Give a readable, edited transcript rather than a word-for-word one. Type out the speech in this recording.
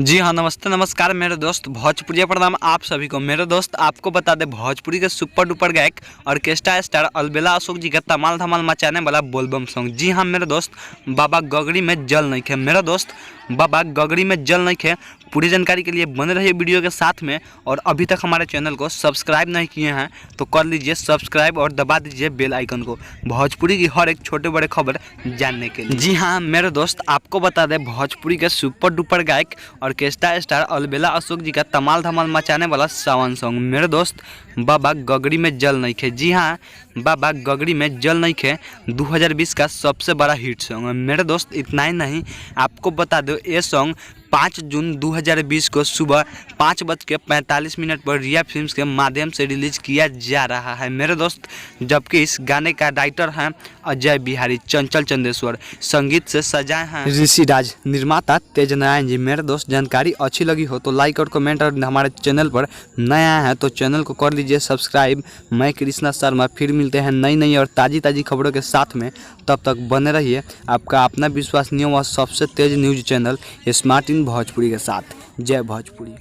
जी हाँ, नमस्ते नमस्कार मेरे दोस्त, भोजपुरी प्रणाम आप सभी को। मेरे दोस्त आपको बता दें, भोजपुरी के सुपर डुपर गायक ऑर्केस्ट्रा स्टार अलबेला अशोक जी का धमाल धमाल मचाने वाला बोलबम सॉन्ग। जी हाँ मेरे दोस्त, बाबा गगरी में जल नहीं खे। मेरे दोस्त बाबा गगरी में जल नहीं खे। पूरी जानकारी के लिए बने रहिए वीडियो के साथ में। और अभी तक हमारे चैनल को सब्सक्राइब नहीं किए हैं तो कर लीजिए सब्सक्राइब और दबा दीजिए बेल आइकन को, भोजपुरी की हर एक छोटे बड़े खबर जानने के लिए। जी हाँ मेरे दोस्त, आपको बता दें, भोजपुरी के सुपर डुपर गायक ऑर्केस्ट्रा स्टार अलबेला अशोक जी का धमाल धमाल मचाने वाला सावन सॉन्ग। मेरे दोस्त बाबा गगरी में जल नहीं खे। जी हाँ, बाबा गगरी में जल नहीं खे 2020 का सबसे बड़ा हिट सॉन्ग है। मेरे दोस्त इतना ही नहीं, आपको बता दो ये सॉन्ग 5 जून 2020 को सुबह 5:45 पर रिया फिल्म्स के माध्यम से रिलीज किया जा रहा है। मेरे दोस्त, जबकि इस गाने का राइटर हैं अजय बिहारी, चंचल चंदेश्वर, संगीत से सजाए हैं ऋषि राज, निर्माता तेज नारायण जी। मेरे दोस्त, जानकारी अच्छी लगी हो तो लाइक और कमेंट, और हमारे चैनल पर नया है तो चैनल को कर लीजिए सब्सक्राइब। मैं कृष्णा शर्मा, फिर मिलते हैं नई नई और ताज़ी खबरों के साथ में। तब तक बने रहिए आपका अपना विश्वसनीय व सबसे तेज न्यूज चैनल स्मार्ट इन भोजपुरी के साथ। जय भोजपुरी।